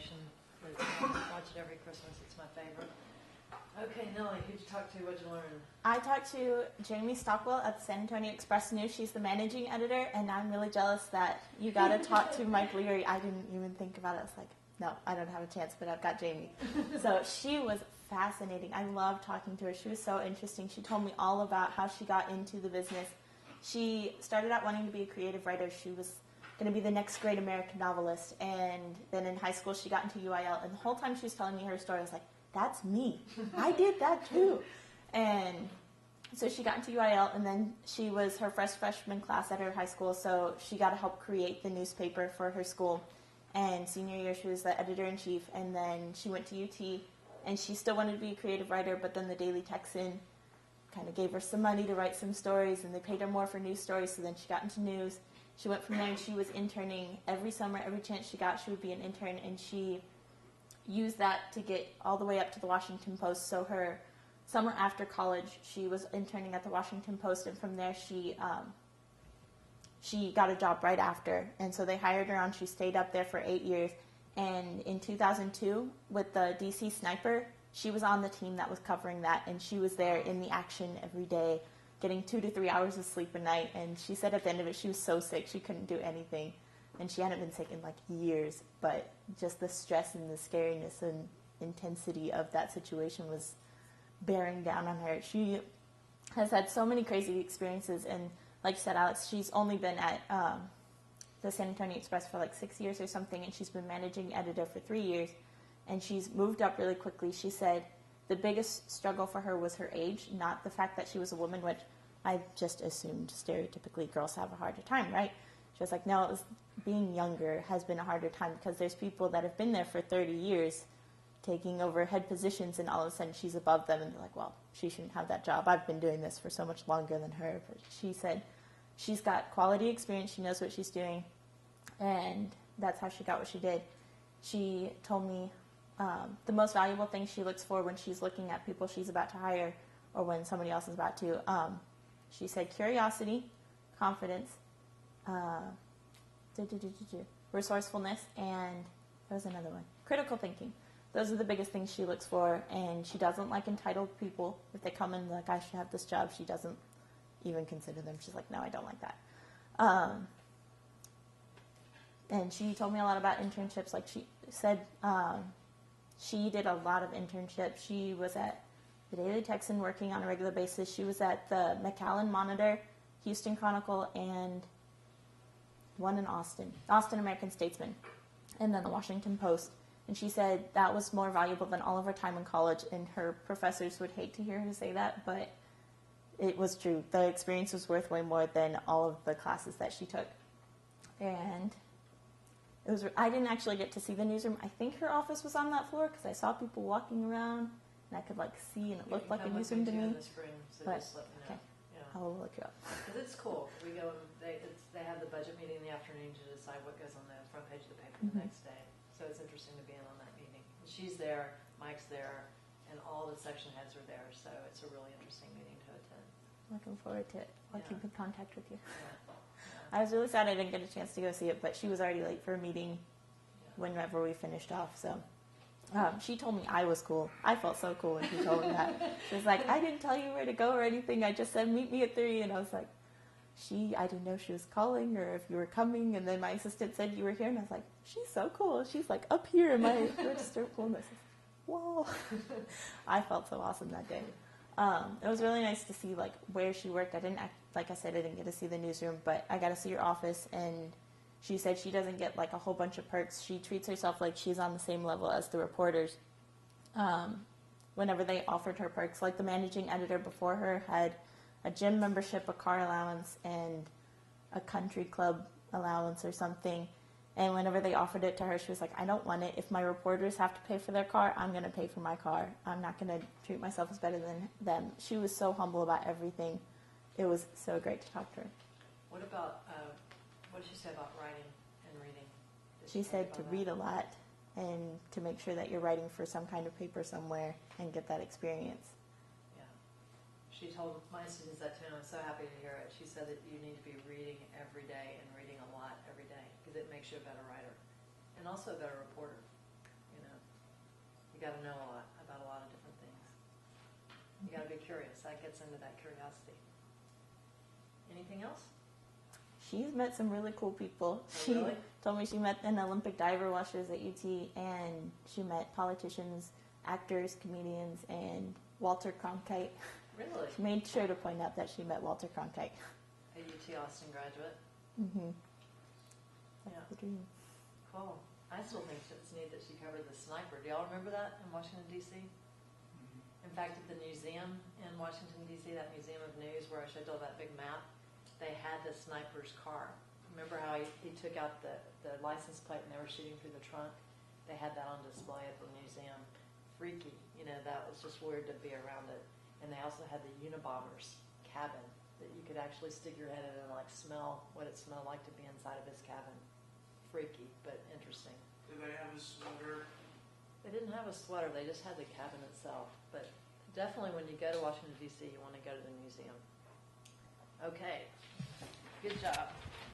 animation. I watch it every Christmas. It's my favorite. Okay, Nellie, who'd you talk to? What'd you learn? I talked to Jamie Stockwell at the San Antonio Express News. She's the managing editor, and I'm really jealous that you got to talk to Mike Leary. I didn't even think about it. I was like, no, I don't have a chance, but I've got Jamie. So she was fascinating. I loved talking to her. She was so interesting. She told me all about how she got into the business. She started out wanting to be a creative writer. She was going to be the next great American novelist. And then in high school, she got into UIL. And the whole time she was telling me her story, I was like, that's me. I did that too. And so she got into UIL, and then she was her first freshman class at her high school, so she got to help create the newspaper for her school. And senior year, she was the editor-in-chief, and then she went to UT, and she still wanted to be a creative writer, but then the Daily Texan kind of gave her some money to write some stories, and they paid her more for news stories, so then she got into news. She went from there, and she was interning every summer. Every chance she got, she would be an intern, and she used that to get all the way up to the Washington Post. So her summer after college, she was interning at the Washington Post, and from there she got a job right after. And so they hired her on. She stayed up there for 8 years. And in 2002, with the DC Sniper, she was on the team that was covering that, and she was there in the action every day, getting 2 to 3 hours of sleep a night. And she said at the end of it, she was so sick, she couldn't do anything. And she hadn't been sick in like years, but just the stress and the scariness and intensity of that situation was bearing down on her. She has had so many crazy experiences, and like you said, Alex, she's only been at the San Antonio Express for like 6 years or something, and she's been managing editor for 3 years, and she's moved up really quickly. She said the biggest struggle for her was her age, not the fact that she was a woman, which I just assumed stereotypically girls have a harder time, right? She was like, no, it was being younger has been a harder time, because there's people that have been there for 30 years taking over head positions, and all of a sudden she's above them, and they're like, well, she shouldn't have that job. I've been doing this for so much longer than her. But she said she's got quality experience. She knows what she's doing, and that's how she got what she did. She told me the most valuable thing she looks for when she's looking at people she's about to hire, or when somebody else is about to, she said curiosity, confidence, resourcefulness, and there was another one, critical thinking. Those are the biggest things she looks for, and she doesn't like entitled people. If they come in like, I should have this job, she doesn't even consider them. She's like, no, I don't like that. And she told me a lot about internships. Like she said, she did a lot of internships. She was at the Daily Texan working on a regular basis. She was at the McAllen Monitor, Houston Chronicle, and one in Austin American Statesman, and then the Washington Post. And she said that was more valuable than all of her time in college, and her professors would hate to hear her say that, but it was true. The experience was worth way more than all of the classes that she took. And it was. I didn't actually get to see the newsroom. I think her office was on that floor, because I saw people walking around, and I could like see, and it looked like a newsroom to me. In the spring, so but, just let me know. Okay. Yeah. I'll look you up. Because it's cool. We go. They have the budget meeting in the afternoon to decide what goes on the front page of the paper the next day. So it's interesting to be in on that meeting. She's there, Mike's there, and all the section heads are there. So it's a really interesting meeting to attend. Looking forward to it. I'll keep in contact with you. Yeah. I was really sad I didn't get a chance to go see it, but she was already late for a meeting whenever we finished off. So she told me I was cool. I felt so cool when she told me that. She was like, I didn't tell you where to go or anything. I just said, meet me at 3. And I was like, I didn't know she was calling or if you were coming. And then my assistant said you were here. And I was like, she's so cool. She's like up here in my register of coolness. Whoa. I felt so awesome that day. It was really nice to see like where she worked. Like I said, I didn't get to see the newsroom, but I got to see her office, and she said she doesn't get like a whole bunch of perks. She treats herself like she's on the same level as the reporters. Whenever they offered her perks, like the managing editor before her had a gym membership, a car allowance, and a country club allowance or something. And whenever they offered it to her, she was like, I don't want it. If my reporters have to pay for their car, I'm going to pay for my car. I'm not going to treat myself as better than them. She was so humble about everything. It was so great to talk to her. What about, what did she say about writing and reading? She said to read a lot and to make sure that you're writing for some kind of paper somewhere and get that experience. Yeah. She told my students that too, and I'm so happy to hear it. She said that you need to be reading every day and reading a lot every day, because it makes you a better writer and also a better reporter. got to know a lot about a lot of different things. You got to be curious. That gets into that curiosity. Anything else? She's met some really cool people. Oh, She really? told me she met an Olympic diver while she was at UT, and she met politicians, actors, comedians, and Walter Cronkite. Really? She made sure to point out that she met Walter Cronkite. A UT Austin graduate. Mm-hmm. Yeah. That's the dream. Cool. I still think it's neat that she covered the sniper. Do y'all remember that in Washington, D.C.? In fact, at the museum in Washington, D.C., that Museum of News where I showed y'all that big map, they had the sniper's car. Remember how he took out the license plate and they were shooting through the trunk? They had that on display at the museum. Freaky. You know, that was just weird to be around it. And they also had the Unabomber's cabin that you could actually stick your head in and like smell what it smelled like to be inside of his cabin. Freaky, but interesting. Did they have a sweater? They didn't have a sweater, they just had the cabin itself. But definitely when you go to Washington, D.C., you want to go to the museum. Okay, good job.